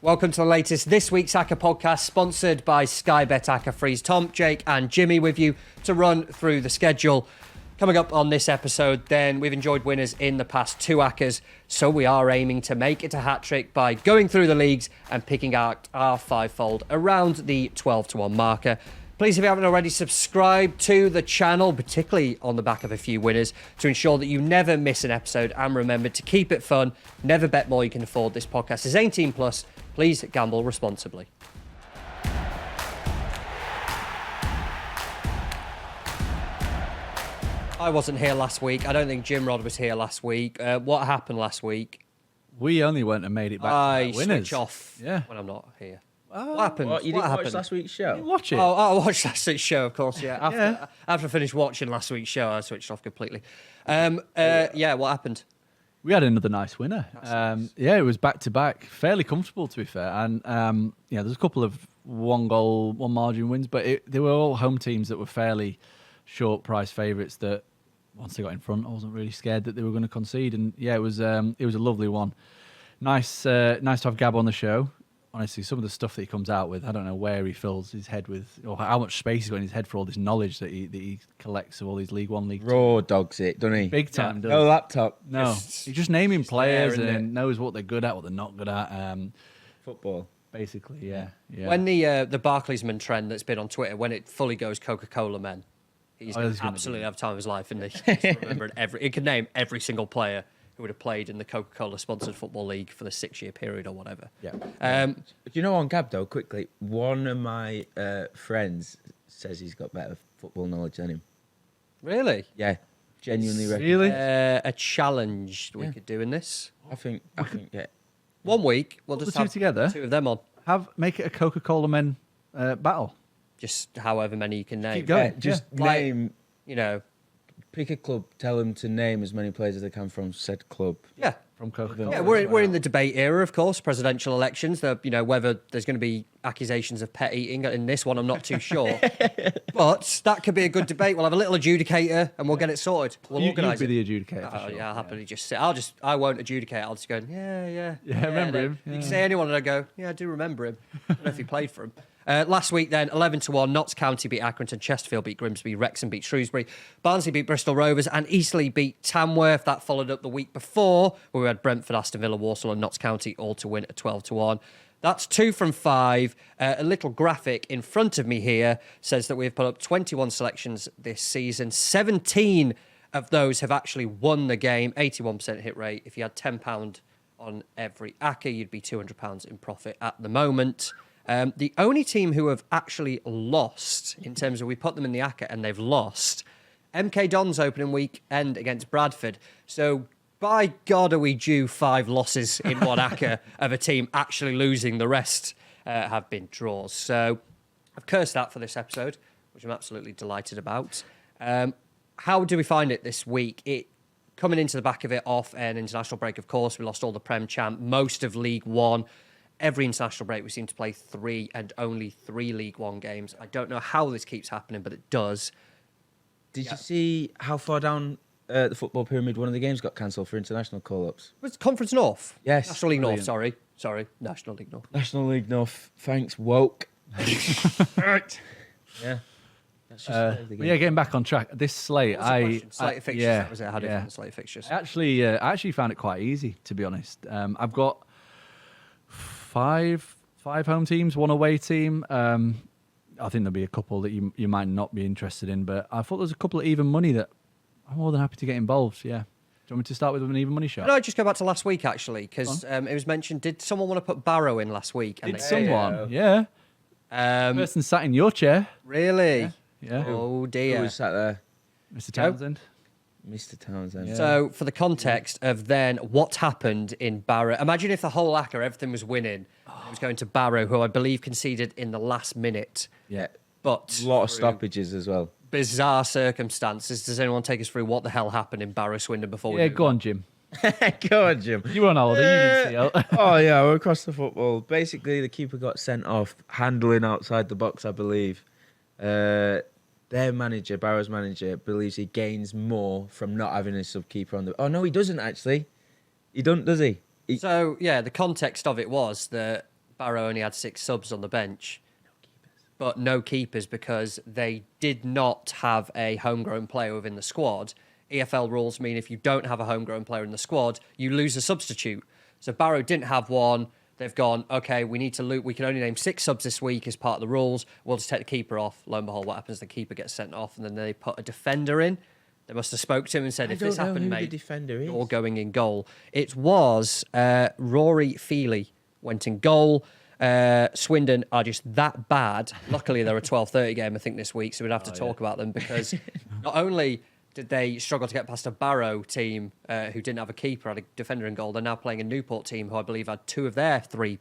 Welcome to the latest This Week's Acca podcast, sponsored by Sky Bet Acca Freeze. Tom, Jake and Jimmy with you to run through the schedule. Coming up on this episode, then, we've enjoyed winners in the past two Accas, so we are aiming to make it a hat-trick by going through the leagues and picking out our fivefold around the 12-1 marker. Please, if you haven't already, subscribe to the channel, particularly on the back of a few winners, to ensure that you never miss an episode. And remember to keep it fun. Never bet more you can afford. This podcast is 18+. Please gamble responsibly. I wasn't here last week. I don't think Jim Rod was here last week. What happened last week? We only went and made it back to winners. Switch off when I'm not here. What happened? What, you didn't watch last week's show? You watch it? Oh, I watched last week's show, of course, yeah. After I finished watching last week's show, I switched off completely. What happened? We had another nice winner. It was back-to-back, fairly comfortable, to be fair. And, there's a couple of one-goal, one-margin wins, but they were all home teams that were fairly short-price favourites that, once they got in front, I wasn't really scared that they were going to concede. And, it was a lovely one. Nice to have Gab on the show. Honestly, some of the stuff that he comes out with, I don't know where he fills his head with, or how much space he's got in his head for all this knowledge that he collects of all these League One, League Two. Raw dogs it, doesn't he? Big time, does. No laptop. No, he's just naming players and knows what they're good at, what they're not good at. Football. Basically, yeah. When the Barclaysman trend that's been on Twitter, when it fully goes Coca-Cola men, he's going to absolutely have time of his life, and he can name every single player who would have played in the Coca-Cola sponsored football league for the 6-year period or whatever. Yeah. Do you know on Gab though? Quickly, one of my friends says he's got better football knowledge than him. Really? Yeah, genuinely. Really? A challenge we could do in this. I think. Yeah. 1 week, we'll Put just the two have together. two of them on. Make it a Coca-Cola men battle. Just however many you can name. Keep going. Just Like, name. Pick a club. Tell them to name as many players as they can from said club. Yeah. From Coca-Cola. Yeah, we're in the debate era, of course, presidential elections. Whether there's going to be accusations of pet eating in this one, I'm not too sure. But that could be a good debate. We'll have a little adjudicator and we'll get it sorted. We'll organise it. You'd be the adjudicator. Oh, yeah, I'll happily just sit. I won't adjudicate. I'll just go, yeah. Remember him. You can say anyone and I go, yeah, I do remember him. I don't know if he played for him. Last week then, 11-1, Notts County beat Accrington, Chesterfield beat Grimsby, Wrexham beat Shrewsbury, Barnsley beat Bristol Rovers and Eastleigh beat Tamworth. That followed up the week before where we had Brentford, Aston Villa, Walsall and Notts County all to win at 12-1. That's 2 from 5. A little graphic in front of me here says that we've put up 21 selections this season. 17 of those have actually won the game, 81% hit rate. If you had £10 on every Acca, you'd be £200 in profit at the moment. The only team who have actually lost, in terms of we put them in the Acca and they've lost, MK Dons opening weekend against Bradford. So, by God, are we due 5 losses in one Acca of a team actually losing? The rest have been draws. So, I've cursed that for this episode, which I'm absolutely delighted about. How do we find it this week? Coming into the back of it off an international break, of course, we lost all the Prem champ, most of League One. Every international break, we seem to play 3 and only 3 League One games. I don't know how this keeps happening, but it does. Did you see how far down the football pyramid one of the games got cancelled for international call-ups? Was it Conference North? Yes. National League North, Brilliant. sorry. National League North. National League North. Thanks, woke. Right. Yeah. That's just getting back on track. This slate, Slate fixtures, that was it. How different the slate fixtures? I actually found it quite easy, to be honest. I've got five home teams, 1 away team. I think there'll be a couple that you might not be interested in, but I thought there's a couple of even money that I'm more than happy to get involved. Yeah. Do you want me to start with an even money shot? No, just go back to last week, actually, because it was mentioned, did someone want to put Barrow in last week? Did someone? Yeah. Person sat in your chair. Really? Yeah. Oh, dear. Who was sat there? Mr. Townsend. Mr. Townsend. Yeah. So, for the context of then what happened in Barrow, imagine if the whole Acca, everything was winning. It was going to Barrow, who I believe conceded in the last minute. Yeah. But A lot of stoppages as well. bizarre circumstances. Does anyone take us through what the hell happened in Barrow Swindon before we Yeah, move go on, Jim. Go on, Jim. You were on holiday. You didn't see it. Oh, yeah, we're across the football. Basically, the keeper got sent off, handling outside the box, I believe. Their manager, Barrow's manager, believes he gains more from not having a sub-keeper on the... Oh, no, he doesn't, actually. He doesn't, does he? So, yeah, the context of it was that Barrow only had 6 subs on the bench. But no keepers because they did not have a homegrown player within the squad. EFL rules mean if you don't have a homegrown player in the squad, you lose a substitute. So Barrow didn't have one. They've gone, okay, we need to loot. We can only name 6 subs this week as part of the rules. We'll just take the keeper off. Lo and behold, what happens? The keeper gets sent off, and then they put a defender in. They must have spoke to him and said, if this happened, mate, the defender is. you're going in goal. It was Rory Feely went in goal. Swindon are just that bad. Luckily, they're a 12:30 game, I think, this week, so we'd have to talk about them because not only did they struggle to get past a Barrow team who didn't have a keeper, had a defender in goal, they're now playing a Newport team who I believe had 2 of their 3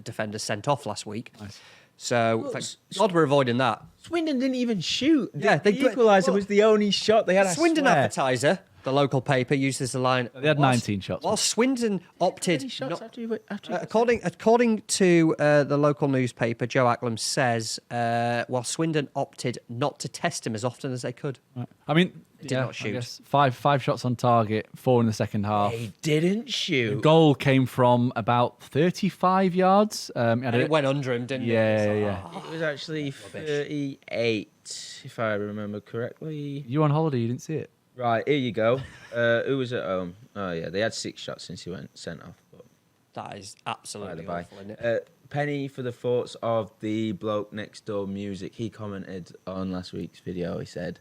defenders sent off last week. Nice. So, thank God we're avoiding that. Swindon didn't even shoot. Yeah, the equaliser was the only shot they had. Swindon Advertiser, the local paper, uses the line. They had 19 shots. While Swindon opted, after according to the local newspaper, Joe Acklam says, while Swindon opted not to test him as often as they could. Right. I mean, did not shoot. I guess five shots on target, 4 in the second half. They didn't shoot. The goal came from about 35 yards. And it went under him, didn't it? Yeah. It was actually 38, if I remember correctly. You were on holiday, you didn't see it? Right, here you go. Who was at home? Oh, yeah, they had 6 shots since he went sent off. But that is absolutely awful, isn't it? Penny for the thoughts of the bloke next door music. He commented on last week's video. He said,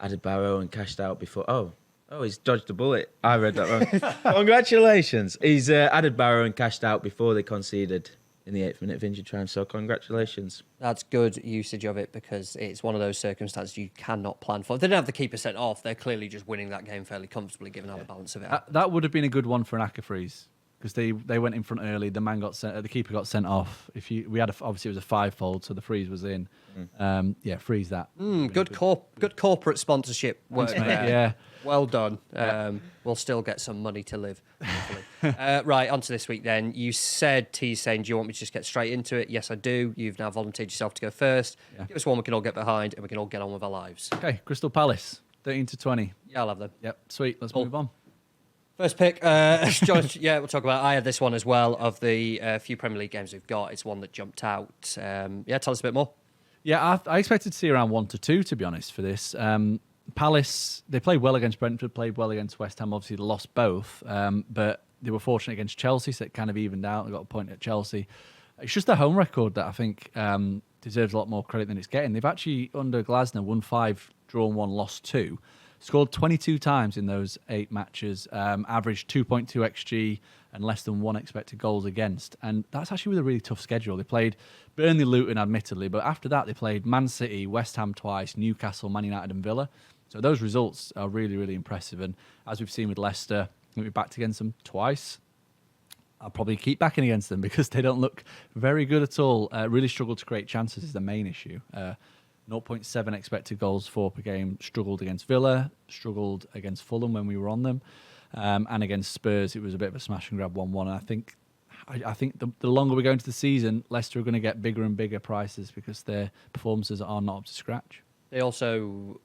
added Barrow and cashed out before. Oh, he's dodged a bullet. I read that wrong. Congratulations. He's added Barrow and cashed out before they conceded in the 8th minute of injury time. So congratulations. That's good usage of it because it's one of those circumstances you cannot plan for. If they didn't have the keeper sent off, they're clearly just winning that game fairly comfortably given how the balance of it. That would have been a good one for an Acca freeze because they went in front early. The man got sent. The keeper got sent off. Obviously it was a 5-fold, so the freeze was in. Freeze that. Good corporate sponsorship work. Thanks, mate. Yeah. Well done. We'll still get some money to live. Right, on to this week then. You said, T's saying, do you want me to just get straight into it? Yes, I do. You've now volunteered yourself to go first. Yeah. Give us one we can all get behind and we can all get on with our lives. Okay, Crystal Palace, 13-20. Yeah, I'll have them. Yep, sweet. Let's move on. First pick, George, we'll talk about it. I had this one as well of the few Premier League games we've got. It's one that jumped out. Tell us a bit more. Yeah, I expected to see around 1-2, to be honest, for this. Palace, they played well against Brentford, played well against West Ham. Obviously, they lost both, but they were fortunate against Chelsea, so it kind of evened out. They got a point at Chelsea. It's just their home record that I think deserves a lot more credit than it's getting. They've actually, under Glasner, won 5, drawn 1, lost 2. Scored 22 times in those 8 matches, averaged 2.2 XG and less than 1 expected goals against. And that's actually with a really tough schedule. They played Burnley, Luton, admittedly, but after that they played Man City, West Ham twice, Newcastle, Man United and Villa. So those results are really, really impressive. And as we've seen with Leicester, we backed against them twice. I'll probably keep backing against them because they don't look very good at all. Really struggle to create chances is the main issue. 0.7 expected goals for per game. Struggled against Villa, struggled against Fulham when we were on them. And against Spurs, it was a bit of a smash and grab 1-1. And I think the longer we go into the season, Leicester are going to get bigger and bigger prices because their performances are not up to scratch. They also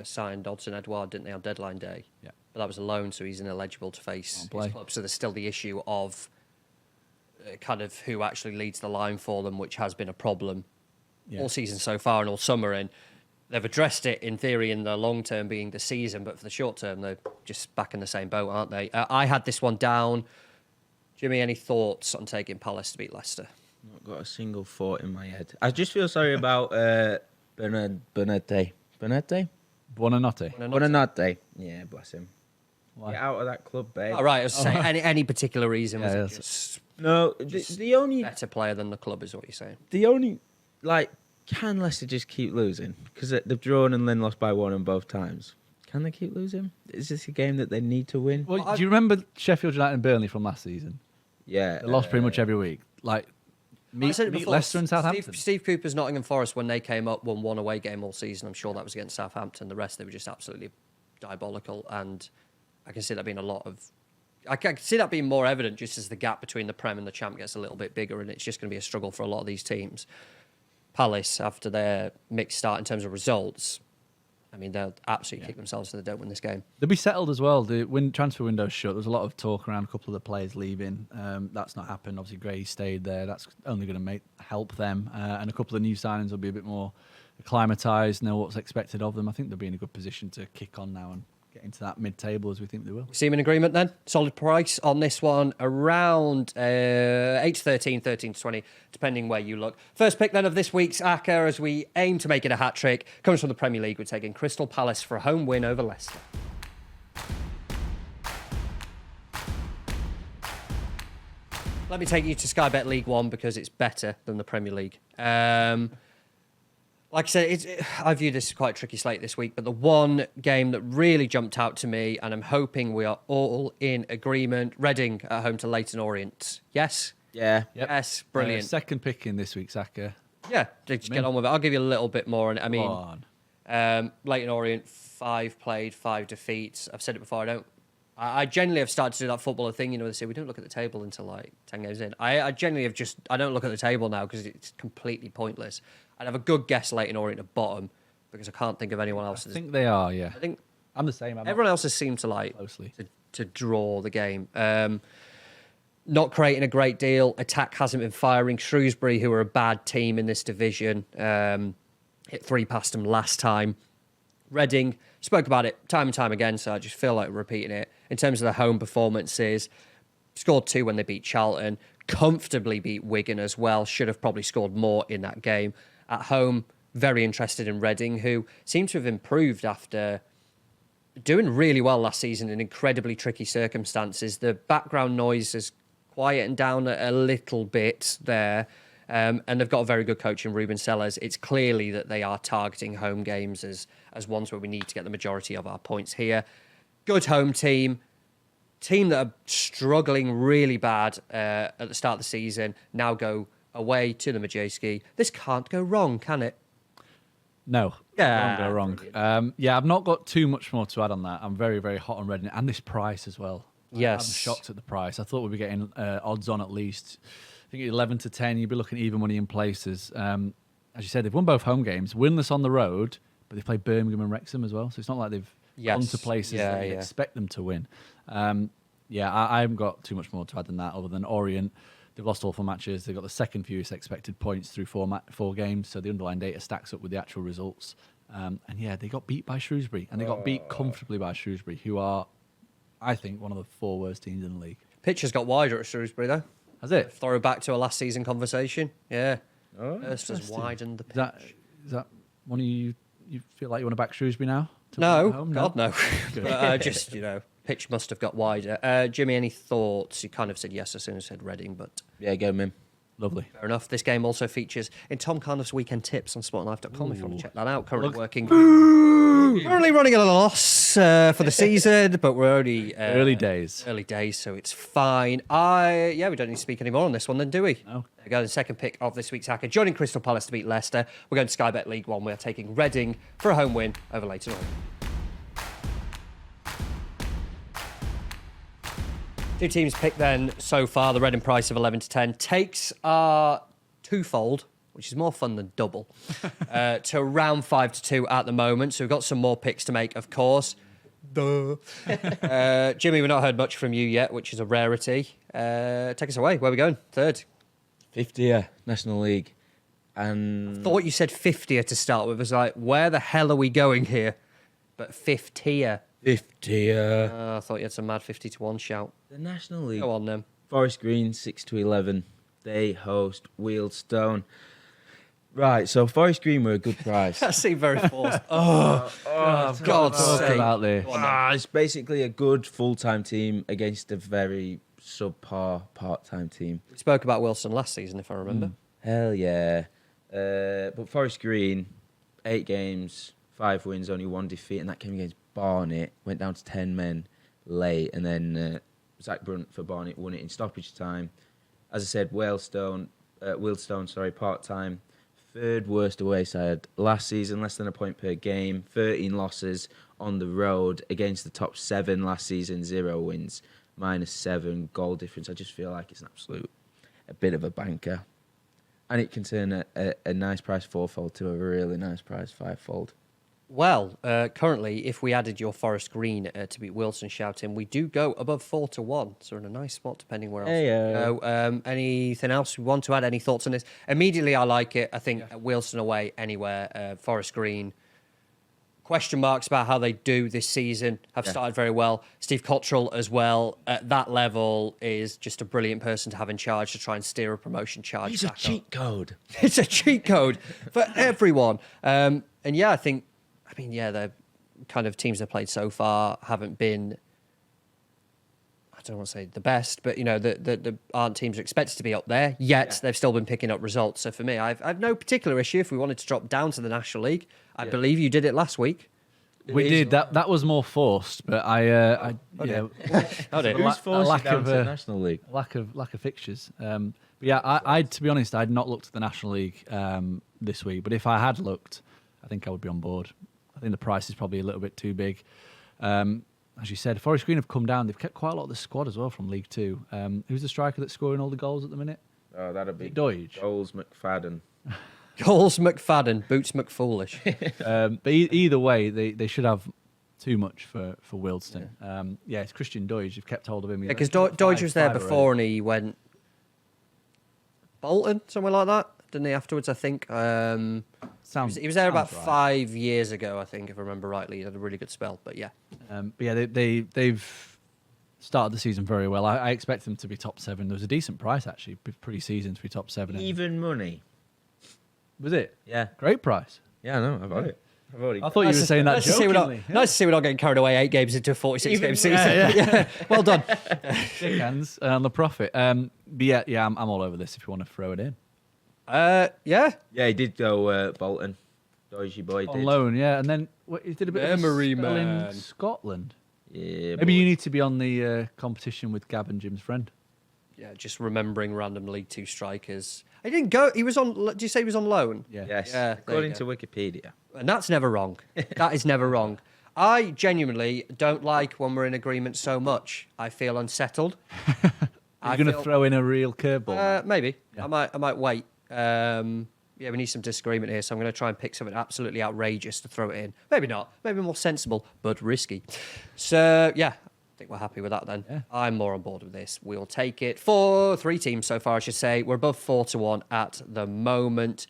signed Odsonne Edouard, didn't they, on deadline day? Yeah. But that was a loan, so he's ineligible to face his club. So there's still the issue of kind of who actually leads the line for them, which has been a problem all season so far and all summer. And they've addressed it, in theory, in the long term being the season, but for the short term, they're just back in the same boat, aren't they? I had this one down. Jimmy, any thoughts on taking Palace to beat Leicester? Not got a single thought in my head. I just feel sorry about Buonanotte. Yeah, bless him. Why? Get out of that club, babe. Oh, right, I was saying, any particular reason? Was it just no, the only better player than the club is what you're saying? The only, can Leicester just keep losing? Because they've drawn and then lost by 1 on both times. Can they keep losing? Is this a game that they need to win? Well, do you remember Sheffield United and Burnley from last season? Yeah. They lost pretty much every week. Meet Leicester and Southampton. Steve Cooper's Nottingham Forest, when they came up, won 1 away game all season. I'm sure that was against Southampton. The rest, they were just absolutely diabolical. And I can see that being I can see that being more evident just as the gap between the Prem and the Champ gets a little bit bigger, and it's just going to be a struggle for a lot of these teams. Palace, after their mixed start in terms of results, I mean, they'll absolutely kick themselves if they don't win this game. They'll be settled as well. The transfer window's shut. There's a lot of talk around a couple of the players leaving. That's not happened. Obviously, Gray stayed there. That's only going to help them. And a couple of new signings will be a bit more acclimatised, know what's expected of them. I think they'll be in a good position to kick on now and get into that mid-table as we think they will. See them in agreement then? Solid price on this one, around 8 to 13, 13 to 20, depending where you look. First pick then of this week's Acca, as we aim to make it a hat-trick, comes from the Premier League. We're taking Crystal Palace for a home win over Leicester. Let me take you to Sky Bet League One because it's better than the Premier League. Like I said, I view this as quite a tricky slate this week, but the one game that really jumped out to me, and I'm hoping we are all in agreement, Reading at home to Leyton Orient. Yes? Yeah. Yep. Yes, brilliant. Second pick in this week's Acca. Yeah, just get on with it. I'll give you a little bit more on it. I mean, Go on. Leyton Orient, 5 played, 5 defeats. I've said it before, I generally have started to do that footballer thing, they say we don't look at the table until like 10 games in. I generally I don't look at the table now because it's completely pointless. I'd have a good guess Leyton Orient at bottom because I can't think of anyone else. I think they are, yeah. I think I'm the same. everyone else has seemed to like closely to draw the game. Not creating a great deal. Attack hasn't been firing. Shrewsbury, who are a bad team in this division, hit 3 past them last time. Reading, spoke about it time and time again, so I just feel like repeating it. In terms of the home performances, scored 2 when they beat Charlton, comfortably beat Wigan as well, should have probably scored more in that game. At home, very interested in Reading, who seem to have improved after doing really well last season in incredibly tricky circumstances. The background noise has quietened down a little bit there. And they've got a very good coach in Ruben Sellers. It's clearly that they are targeting home games as ones where we need to get the majority of our points here. Good home team that are struggling really bad at the start of the season, now go away to the Majewski. This can't go wrong, can it? No. Yeah. Don't go wrong. I've not got too much more to add on that. I'm very, very hot on Reading and this price as well. Yes. I'm shocked at the price. I thought we'd be getting odds on at least. I think 11 to 10, you'd be looking even money in places. As you said, they've won both home games, winless on the road, but they've played Birmingham and Wrexham as well. So it's not like they've gone to places that you expect them to win. I haven't got too much more to add than that, other than Orient. They've lost all 4 matches. They've got the second fewest expected points through 4 games. So the underlying data stacks up with the actual results. They got beat by Shrewsbury. And they got beat comfortably by Shrewsbury, who are, I think, one of the 4 worst teams in the league. Pitch has got wider at Shrewsbury, though. Has it? Throw back to a last season conversation. Yeah. Oh, Hurst has widened the pitch. Is that one of you feel like you want to back Shrewsbury now? No, God, no. Good. But, pitch must have got wider. Jimmy, any thoughts? You kind of said yes as soon as I said Reading, but Yeah, go, man. Lovely. fair enough. This game also features in Tom Carniff's weekend tips on sportlife.com if you want to check that out. Currently running at a loss for the season, but we're only Early days. Early days, so it's fine. We don't need to speak anymore on this one then, do we? No. There we go, the second pick of this week's Acca. Joining Crystal Palace to beat Leicester. We're going to Sky Bet League One. We're taking Reading for a home win over Leyton Orient. 2 teams picked then so far. The Reading price of 11 to 10. Takes are twofold, which is more fun than double, to around 5 to 2 at the moment. So we've got some more picks to make, of course. Duh. Jimmy, we've not heard much from you yet, which is a rarity. Take us away. Where are we going? Third. 50th National League. And Thought you said 50th to start with. I was like, where the hell are we going here? But 50th. 50th. I thought you had some mad 50 to 1 shout. The National League. Go on then. Forest Green 6 to 11. They host Wealdstone. Right, so Forest Green were a good price. That seemed very forced. God's Talk sake. about this. It's basically a good full-time team against a very subpar part-time team. We spoke about Wilson last season, if I remember. Hell yeah. But Forest Green, 8 games, 5 wins, only 1 defeat, and that came against Barnet. Went down to 10 men late, and then Zach Brunt for Barnet won it in stoppage time. As I said, Wealdstone, part-time. 3rd worst away side last season, less than a point per game, 13 losses on the road against the top 7 last season, 0 wins, -7 goal difference. I just feel like it's a bit of a banker. And it can turn a nice price 4-fold to a really nice price 5-fold. Well, currently, if we added your Forest Green to beat Wilson shouting, we do go above 4-1. So we're in a nice spot, depending where else we go. Anything else we want to add? Any thoughts on this? Immediately, I like it. I think Wilson away anywhere. Forest Green. Question marks about how they do this season. Have started very well. Steve Cottrell as well at that level is just a brilliant person to have in charge to try and steer a promotion charge. He's a cheat code. It's a cheat code for everyone. And yeah, the kind of teams they've played so far haven't been, I don't want to say the best, but the aren't teams are expected to be up there yet. They've still been picking up results. So for me, I've no particular issue if we wanted to drop down to the National League. I believe you did it last week. We did. That was more forced, but How did Who's forced you down to the National League? lack of fixtures. But yeah, I to be honest, I'd not looked at the National League this week. But if I had looked, I think I would be on board. I think the price is probably a little bit too big. As you said, Forest Green have come down. They've kept quite a lot of the squad as well from League Two. Who's the striker that's scoring all the goals at the minute? Oh, that'd be Doige. Goals McFadden. Goals McFadden, Boots McFoolish. But either way, they should have too much for Wealdstone. It's Christian Doige. You've kept hold of him. Because Doige was there before and he went Bolton, somewhere like that, didn't he, afterwards, I think? He was there about 5 years ago, I think, if I remember rightly. He had a really good spell, but yeah. They've started the season very well. I expect them to be top 7. There was a decent price, actually, pre-season to be top 7. Even money. Was it? Yeah. Great price. Yeah, I know. I've got it. I thought you were saying that jokingly. Nice to see we're not getting carried away 8 games into a 46-game season. Yeah. Well done. Shake hands on the profit. But I'm all over this if you want to throw it in. Yeah. Yeah, he did go Bolton. Dodgy boy On did. loan, yeah. And then he did a bit Memory of a spell man. in Scotland. Yeah, Maybe you need to be on the competition with Gab and Jim's friend. Yeah, just remembering random League Two strikers. He didn't go. He was on. Did you say he was on loan? Yeah. Yes. Yeah, According to Wikipedia. And that's never wrong. That is never wrong. I genuinely don't like when we're in agreement so much. I feel unsettled. Are you going to throw in a real curveball? Maybe. Yeah. I might wait. We need some disagreement here, so I'm going to try and pick something absolutely outrageous to throw it in. Maybe not. Maybe more sensible, but risky. So, yeah, I think we're happy with that then. Yeah. I'm more on board with this. We'll take it. 3 teams so far, I should say. We're above 4-1 at the moment.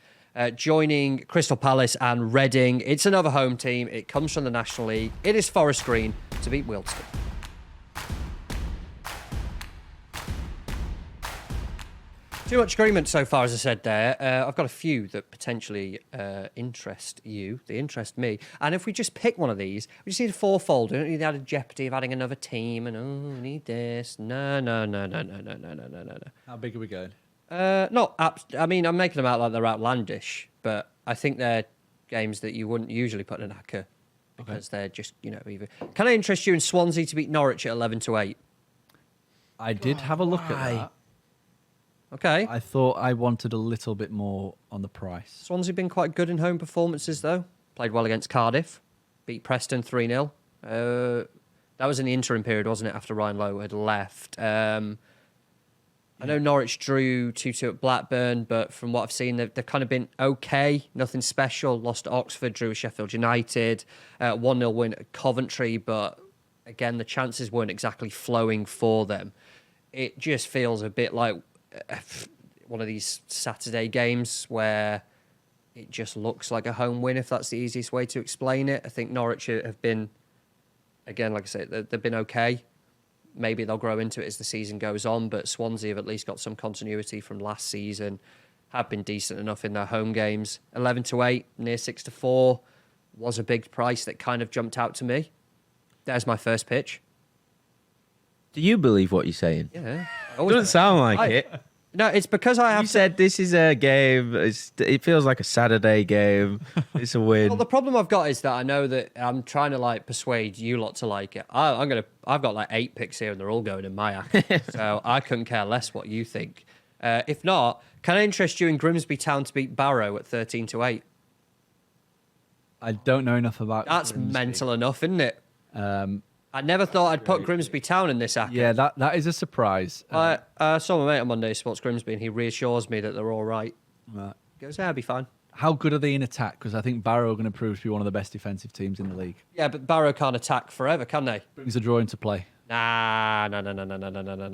Joining Crystal Palace and Reading. It's another home team. It comes from the National League. It is Forest Green to beat Wealdstone. Too much agreement so far, as I said there. I've got a few that potentially interest you. They interest me. And if we just pick one of these, we just need a fourfold. We don't need the added jeopardy of adding another team and, we need this. No. How big are we going? I mean, I'm making them out like they're outlandish, but I think they're games that you wouldn't usually put in an Acca because they're just, even. Can I interest you in Swansea to beat Norwich at 11-8? I did have a look at that. Okay. I thought I wanted a little bit more on the price. Swansea been quite good in home performances, though. Played well against Cardiff. Beat Preston 3-0. That was in the interim period, wasn't it, after Ryan Lowe had left. I know Norwich drew 2-2 at Blackburn, but from what I've seen, they've kind of been okay. Nothing special. Lost to Oxford, drew with Sheffield United. 1-0 win at Coventry, but again, the chances weren't exactly flowing for them. It just feels a bit like one of these Saturday games where it just looks like a home win, if that's the easiest way to explain it. I think Norwich have been, again, like I said, they've been okay. Maybe they'll grow into it as the season goes on, but Swansea have at least got some continuity from last season, have been decent enough in their home games. 11-8, near 6-4 was a big price that kind of jumped out to me. There's my first pitch. Do you believe what you're saying? Yeah. Doesn't sound like it. No, it's because I have said this is a game. It feels like a Saturday game. It's a win. Well, the problem I've got is that I know that I'm trying to persuade you lot to like it. I've got 8 picks here and they're all going in my act. So I couldn't care less what you think. If not, can I interest you in Grimsby Town to beat Barrow at 13-8? I don't know enough about That's Grimsby. mental enough, isn't it? I never thought I'd put Grimsby Town in this act. Yeah, that is a surprise. I saw my mate on Monday, Sports Grimsby, and he reassures me that they're all right. Right. He goes, yeah, I'll be fine. How good are they in attack? Because I think Barrow are going to prove to be one of the best defensive teams in the league. Yeah, but Barrow can't attack forever, can they? Brings a draw into play. Nah.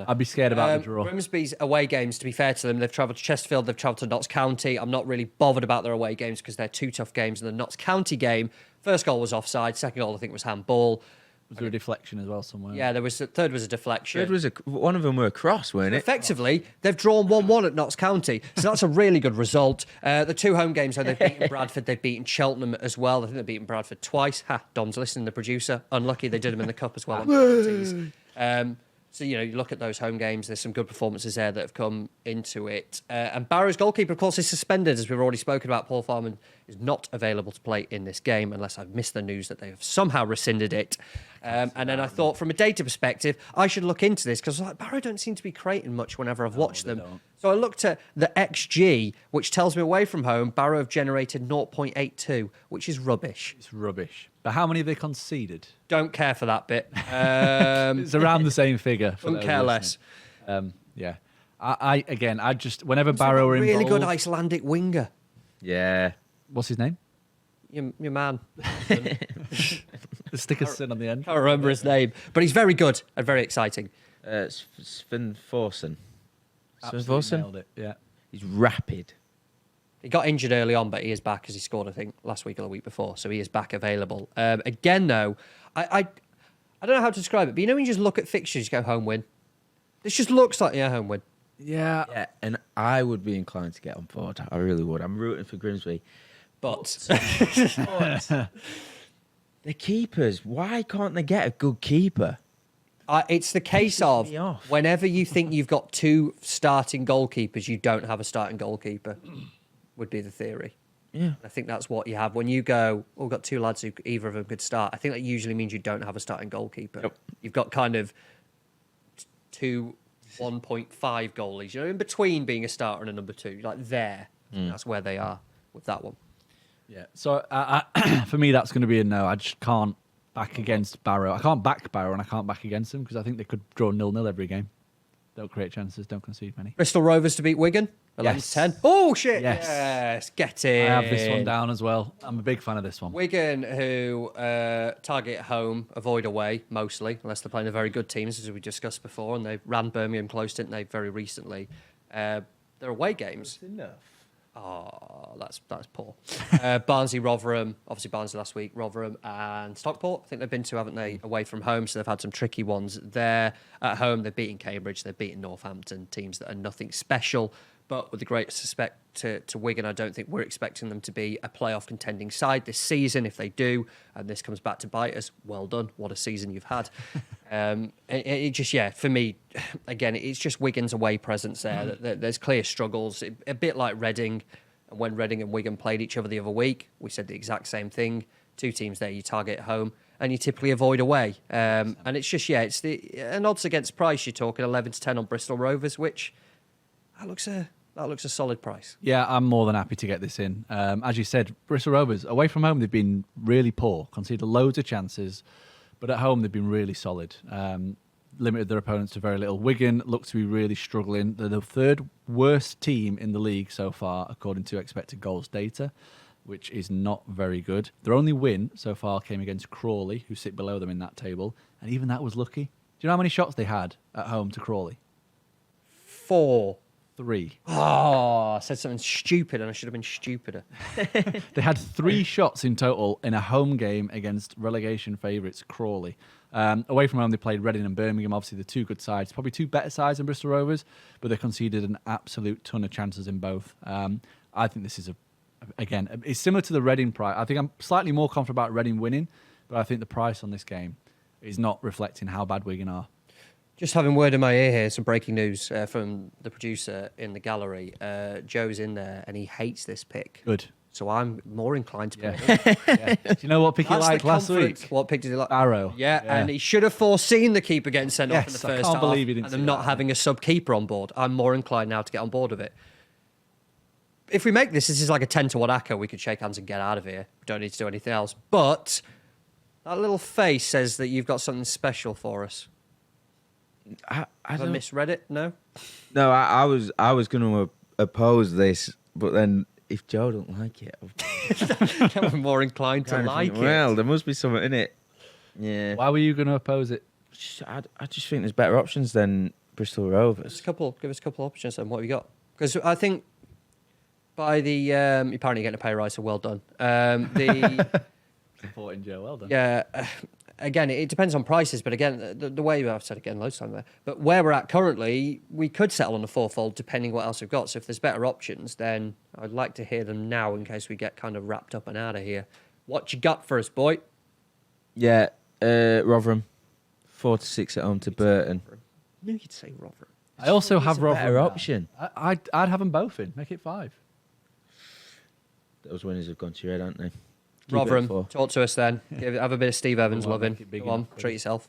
I'd be scared about the draw. Grimsby's away games, to be fair to them, they've travelled to Chesterfield, they've travelled to Notts County. I'm not really bothered about their away games because they're two tough games. And the Notts County game, first goal was offside, second goal I think was handball. Was there a deflection as well somewhere? Yeah, third was a deflection. One of them were a cross, weren't it? Effectively, they've drawn 1-1 at Notts County, so that's a really good result. The two home games, though, they've beaten Bradford, they've beaten Cheltenham as well. I think they've beaten Bradford twice. Dom's listening, the producer. Unlucky they did them in the cup as well. So, you look at those home games, there's some good performances there that have come into it. And Barrow's goalkeeper, of course, is suspended, as we've already spoken about. Paul Farman is not available to play in this game, unless I've missed the news that they have somehow rescinded it. And then I thought, from a data perspective, I should look into this, because Barrow don't seem to be creating much whenever I've watched them. Don't. So I looked at the XG, which tells me away from home, Barrow have generated 0.82, which is rubbish. It's rubbish. But how many have they conceded? Don't care for that bit. It's around the same figure. Couldn't care less. Yeah. I just, whenever Barrow are involved... Really good Icelandic winger. Yeah. What's his name? Your man. The sticker sin on the end. Can't remember his name. But he's very good and very exciting. Sven Forsen. Absolutely nailed it, yeah. He's rapid. He got injured early on, but he is back, as he scored, I think, last week or the week before. So he is back available. Again, though, I don't know how to describe it, but when you just look at fixtures, you go home win. This just looks like home win. Yeah, and I would be inclined to get on board. I really would. I'm rooting for Grimsby. But the keepers, why can't they get a good keeper? it's the case of me off. whenever you think you've got two starting goalkeepers, you don't have a starting goalkeeper, would be the theory. Yeah. I think that's what you have. When you go, we've got two lads who either of them could start, I think that usually means you don't have a starting goalkeeper. Yep. You've got kind of two 1.5 goalies, in between being a starter and a number two, like there. That's where they are with that one. Yeah. So for me, that's going to be a no. I just can't back against Barrow. I can't back Barrow and I can't back against them because I think they could draw 0-0 every game. Don't create chances, don't concede many. Bristol Rovers to beat Wigan, 11-10. Oh, shit. Yes. Get it. I have this one down as well. I'm a big fan of this one. Wigan, who target home, avoid away, mostly, unless they're playing the very good teams, as we discussed before, and they ran Birmingham close, didn't they, very recently. Their away games. Enough. Oh, that's poor. Barnsley, Rotherham, obviously Barnsley last week, Rotherham and Stockport, I think they've been to, haven't they, away from home, so they've had some tricky ones there. At home, they've beaten Cambridge, they've beaten Northampton, teams that are nothing special, but with the greatest respect to Wigan, I don't think we're expecting them to be a playoff contending side this season. If they do, and this comes back to bite us, well done, what a season you've had. It just, for me, again, it's just Wigan's away presence there. There's clear struggles, a bit like Reading. And when Reading and Wigan played each other the other week, we said the exact same thing. Two teams there, you target at home, and you typically avoid away. And it's just, it's an odds against price. You're talking 11-10 on Bristol Rovers, which that looks a solid price. Yeah, I'm more than happy to get this in. As you said, Bristol Rovers, away from home, they've been really poor, conceded loads of chances, but at home, they've been really solid. Limited their opponents to very little. Wigan look to be really struggling. They're the third worst team in the league so far, according to expected goals data, which is not very good. Their only win so far came against Crawley, who sit below them in that table, and even that was lucky. Do you know how many shots they had at home to Crawley? 4. 3. Oh, I said something stupid and I should have been stupider. They had 3 shots in total in a home game against relegation favourites Crawley. Away from home, they played Reading and Birmingham, obviously the two good sides, probably two better sides than Bristol Rovers, but they conceded an absolute ton of chances in both. I think this is, again, it's similar to the Reading price. I think I'm slightly more confident about Reading winning, but I think the price on this game is not reflecting how bad Wigan are. Just having word in my ear here, some breaking news from the producer in the gallery. Joe's in there and he hates this pick. Good. So I'm more inclined to put it in. Yeah. Do you know what pick he liked last week? What pick did he like? Barrow. Yeah, and he should have foreseen the keeper getting sent off in the Yes, I first can't half believe he didn't and see them not that. having a sub-keeper on board. I'm more inclined now to get on board with it. If we make this is like a 10-1 Acca, we could shake hands and get out of here. We don't need to do anything else. But that little face says that you've got something special for us. I Have I misread it? No? No, I was going to oppose this, but then if Joe don't like it, I'm more inclined to like it. well, there must be something in it. Yeah. Why were you going to oppose it? I just think there's better options than Bristol Rovers. Give us a couple options then. What have you got? Because I think by the apparently getting a pay rise, so well done. Supporting Joe, well done. Yeah. Again, it depends on prices, but again, the way I've said it again loads of times there. But where we're at currently, we could settle on a fourfold depending what else we've got. So if there's better options, then I'd like to hear them now in case we get kind of wrapped up and out of here. What you got for us, boy? Yeah, Rotherham, 4-6 at home to Burton. I knew you'd say Rotherham. I also have Rotherham. Better now. option. I'd have them both in. Make it 5. Those winners have gone to your head, haven't they? Keep it at Rotherham, 4. talk to us then. Have a bit of Steve Evans Go on, loving. make it big Go on, enough, treat yourself.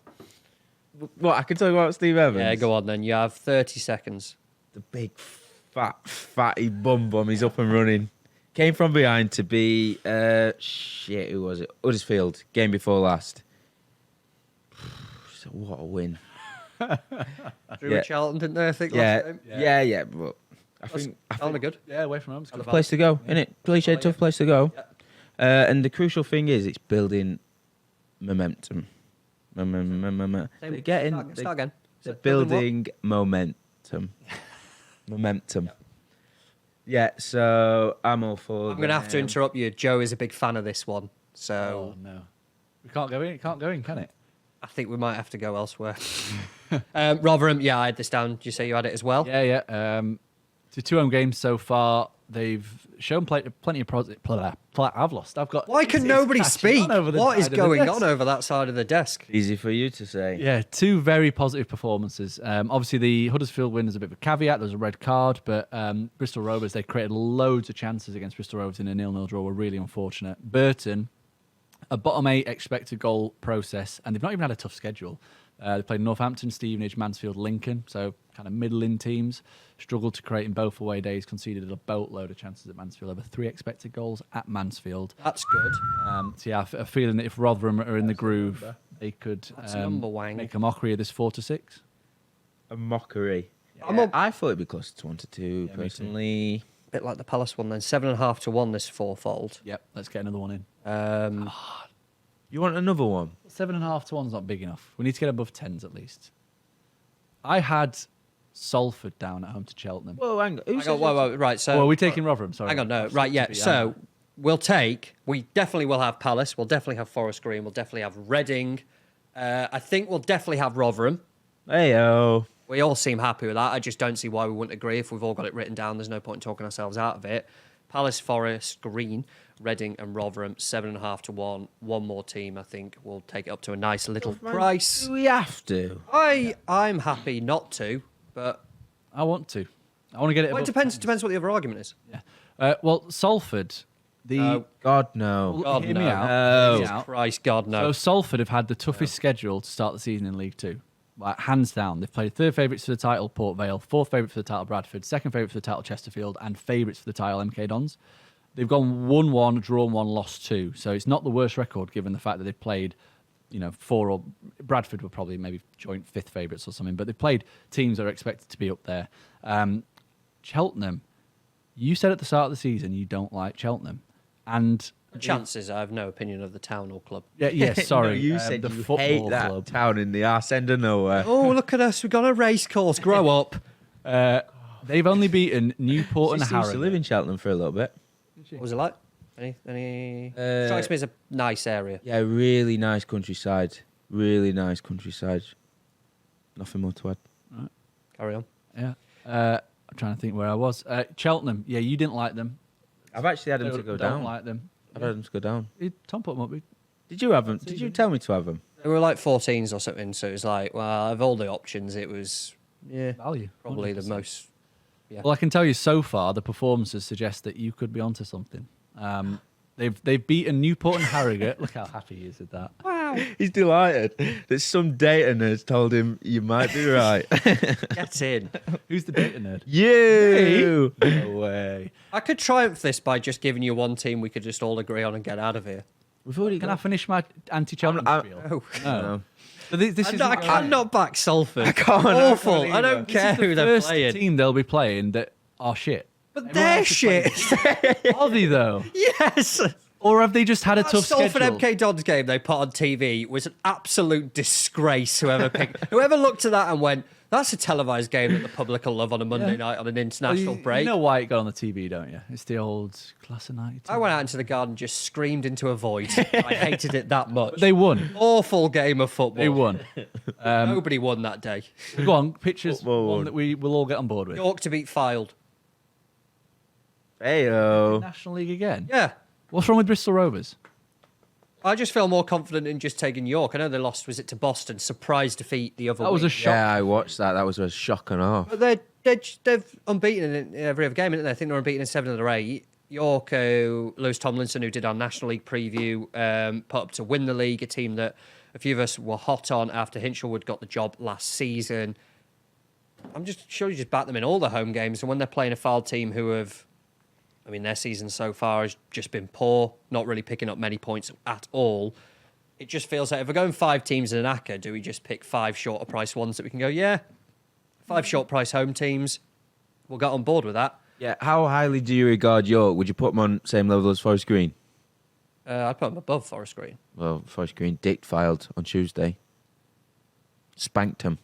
What, I can talk about Steve Evans? Yeah, go on then. You have 30 seconds. The big fatty bum. He's up and running. Came from behind to be who was it? Huddersfield, game before last. So what a win. Drew with Charlton, didn't they? I think last game. Yeah. But I think Charlton are good. Yeah, away from home. tough place to go, isn't it? Cliche, tough place to go. Yeah. And the crucial thing is, it's building momentum. They're getting, Start again. they're building momentum. Momentum. Yeah, so I'm all for. I'm going to have to interrupt you. Joe is a big fan of this one, Oh so no, we can't go in. It can't go in, can it? I think we might have to go elsewhere. Rotherham, yeah, I had this down. Did you say you had it as well? Yeah. To 2 home games so far. They've shown plenty of positive. I've lost. I've got. Why can it's nobody catching speak? on over the What is side of the going desk. on over that side of the desk? Easy for you to say. Yeah, 2 very positive performances. Obviously, the Huddersfield win is a bit of a caveat. There's a red card, but Bristol Rovers, they created loads of chances against Bristol Rovers in a 0-0 draw. Were really unfortunate. Burton, a bottom 8 expected goal process, and they've not even had a tough schedule. They played Northampton, Stevenage, Mansfield, Lincoln, so kind of middling teams. Struggled to create in both away days, conceded a boatload of chances at Mansfield, over 3 expected goals at Mansfield. That's good. So yeah, a feeling that if Rotherham are in the groove, they could That's a number, Wang. make a mockery of this 4-6. A mockery. Yeah. I thought it'd be closer to 1-2, me too. personally. Bit like the Palace one then. 7.5 to 1 this fourfold. Yep, let's get another one in. You want another one? 7.5 to 1's not big enough. We need to get above 10s at least. I had Salford down at home to Cheltenham. Whoa, hang on. Who Hang said on, whoa, right, so... Well, are we taking Rotherham? Sorry. Hang on, no. I've Right, yeah. to be So we definitely will have Palace. We'll definitely have Forest Green. We'll definitely have Reading. I think we'll definitely have Rotherham. Hey-o. We all seem happy with that. I just don't see why we wouldn't agree. If we've all got it written down, there's no point in talking ourselves out of it. Palace, Forest Green, Reading and Rotherham, 7.5 to 1. One more team, I think, will take it up to a nice little price. Do we have to? I'm happy not to, but I want to. I want to get it well, it above depends what the other argument is. Yeah. Well, Salford, No. God, no. God, hear no. me out. Oh. Hear me Jesus out. Christ, God, So no. Salford have had the toughest schedule to start the season in League Two. Like, hands down. They've played 3rd favourites for the title, Port Vale, 4th favourite for the title, Bradford, 2nd favourite for the title, Chesterfield, and favourites for the title, MK Dons. They've gone 1-1, drawn 1, lost 2. So it's not the worst record given the fact that they've played, 4 or Bradford were probably maybe joint 5th favourites or something, but they've played teams that are expected to be up there. Cheltenham, you said at the start of the season you don't like Cheltenham. And Chances, I have no opinion of the town or club. yeah, sorry. No, you said the you football hate that club. town in the arse end of nowhere. Oh, look at us. We've got a race course. Grow up. They've only beaten Newport She and seems to Harrogate. live in Cheltenham for a little bit. What was it like? Any? Strikes me as a nice area. Yeah, really nice countryside. Really nice countryside. Nothing more to add. Carry on. Yeah. I'm trying to think where I was. Cheltenham. Yeah, you didn't like them. I've actually had them to go Don't down. like them. I've had them to go down. Tom put them up. Did you have them? Did you tell me to have them? They were like 14s or something, so it was like, well, of all the options, it was Value. probably the 100%. most. Yeah. Well, I can tell you so far, the performances suggest that you could be onto something. They've beaten Newport and Harrogate. Look how happy he is with that. He's delighted that some data nerd told him you might be right. Get in. Who's the data nerd? You! No way. I could triumph this by just giving you one team we could just all agree on and get out of here. We've already Can I finish my anti-Cheltenham spiel? Oh. No. So this is I cannot back Salford. I can't Awful. either. I don't care who they're first playing. team they'll be playing that are shit. But they're shit. Are they though? Yes. Or have they just had a That tough Salford schedule? MK Dons game they put on TV was an absolute disgrace. Whoever looked at that and went, "That's a televised game that the public will love on a Monday night on an international break." You know why it got on the TV, don't you? It's the old class of 92. I went out into the garden, just screamed into a void. I hated it that much. They won. Awful game of football. They won. Nobody won that day. Go on, pictures. Football One won. that we will all get on board with. York to beat Fylde. Heyo. National League again. Yeah. What's wrong with Bristol Rovers? I just feel more confident in just taking York. I know they lost, was it to Boston? Surprise defeat the other That was a week. shock. Yeah, I watched that. That was a shock and a half. But they've unbeaten in every other game, haven't they? I think they're unbeaten in 7 of their 8. York, Lewis Tomlinson, who did our National League preview, put up to win the league, a team that a few of us were hot on after Hinchelwood got the job last season. I'm just sure you just back them in all the home games. And when they're playing a Fylde team who have, I mean, their season so far has just been poor, not really picking up many points at all. It just feels like if we're going 5 teams in an Acca, do we just pick 5 shorter price ones that we can go, yeah, 5 short price home teams, we'll get on board with that. Yeah, how highly do you regard York? Would you put them on same level as Forest Green? I'd put them above Forest Green. Well, Forest Green dicked Fylde on Tuesday. Spanked him.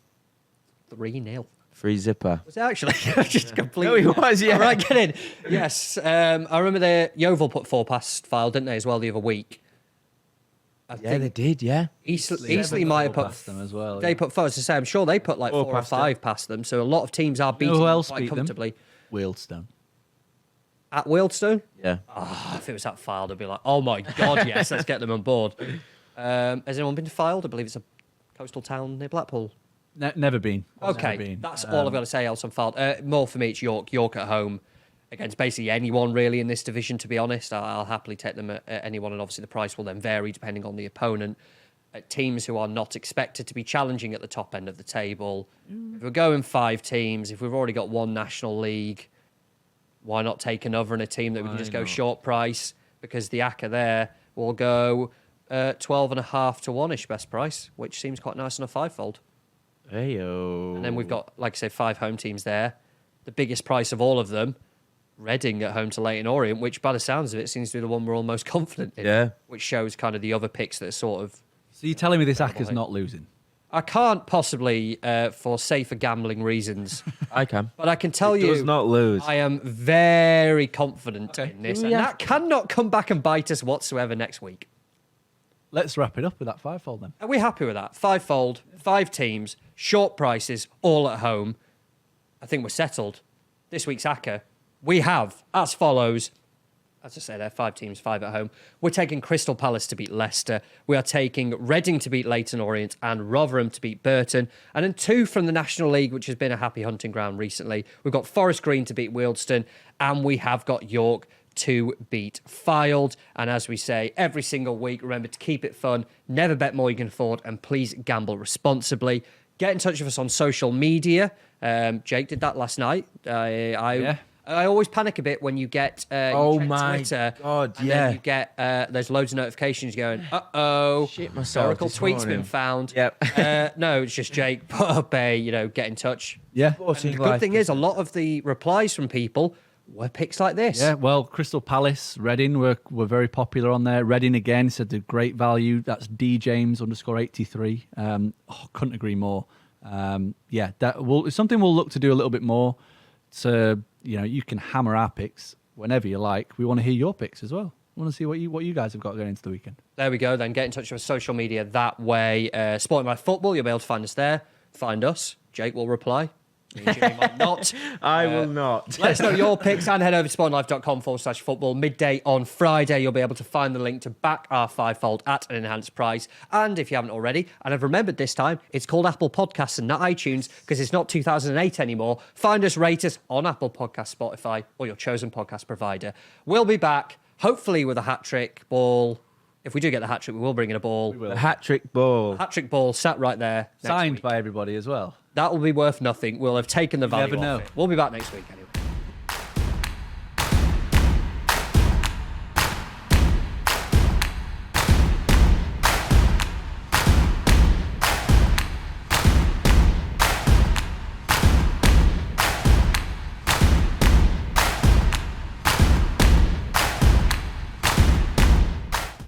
3-0. Free zipper. Was it actually? Just completely. No, he was, yeah. All right, get in. Yes. I remember the Yeovil put 4 past Fylde, didn't they, as well, the other week? I Yeah, they did, yeah. Eastleigh might have put past them as well. They yeah. put 4. As I say, I'm sure they put like 4 4 or past 5 past them. So a lot of teams are beating who them else quite beat them? comfortably. Wealdstone. At Wealdstone? Yeah. Oh, if it was at Fylde, I'd be like, oh my God, yes, let's get them on board. Has anyone been to Fylde? I believe it's a coastal town near Blackpool. Never been. Okay, Never been. that's all I've got to say else on Fylde. More for me, it's York. York at home against basically anyone really in this division, to be honest. I'll happily take them at anyone, and obviously the price will then vary depending on the opponent. Teams who are not expected to be challenging at the top end of the table. If we're going 5 teams, if we've already got 1 National League, why not take another in a team that we can just go short price? Because the Acca there will go 12.5 to 1-ish best price, which seems quite nice on a 5-fold. Heyo. And then we've got, like I say, 5 home teams there. The biggest price of all of them, Reading at home to Leyton Orient, which by the sounds of it seems to be the one we're all most confident in. Yeah. Which shows kind of the other picks that are sort of... So you're telling me this Acca's not losing? I can't possibly, for safer gambling reasons, I can. but I can tell It you... does not lose. I am very confident in this. And Yeah. that cannot come back and bite us whatsoever next week. Let's wrap it up with that 5-fold then. Are we happy with that? 5-fold, 5 teams, short prices, all at home. I think we're settled. This week's Acca, we have as follows. As I say, there 5 teams, 5 at home. We're taking Crystal Palace to beat Leicester. We are taking Reading to beat Leyton Orient and Rotherham to beat Burton. And then 2 from the National League, which has been a happy hunting ground recently. We've got Forest Green to beat Wealdstone. And we have got York to beat Fylde. And as we say every single week, remember to keep it fun, never bet more you can afford, and please gamble responsibly. Get in touch with us on social media. Jake did that last night. I always panic a bit when you get Oh you check my Twitter, God, and yeah. then you get there's loads of notifications going, uh-oh, Shit myself historical this tweets been morning. found. Yep. No, it's just Jake put up a, get in touch. Yeah. And the good thing is, a lot of the replies from people were picks like this. Yeah, well, Crystal Palace, Reading were very popular on there. Reading again said the great value. That's D James _83. Couldn't agree more. It's something we'll look to do a little bit more. So you can hammer our picks whenever you like. We want to hear your picks as well. We want to see what you guys have got going into the weekend. There we go. Then get in touch with social media that way. Sporting by Football, you'll be able to find us there. Find us. Jake will reply. Me and Jimmy might not. I will not. Let us know your picks and head over to sportinglife.com/football. Midday on Friday, you'll be able to find the link to back our 5-fold at an enhanced price. And if you haven't already, and I've remembered this time, it's called Apple Podcasts and not iTunes because it's not 2008 anymore. Find us, rate us on Apple Podcasts, Spotify, or your chosen podcast provider. We'll be back, hopefully with a hat-trick ball. If we do get the hat-trick, we will bring in a ball. A hat-trick ball. Hat-trick ball sat right there. Signed week. by everybody as well. That will be worth nothing. We'll have taken the value never know. off it. We'll be back next week anyway.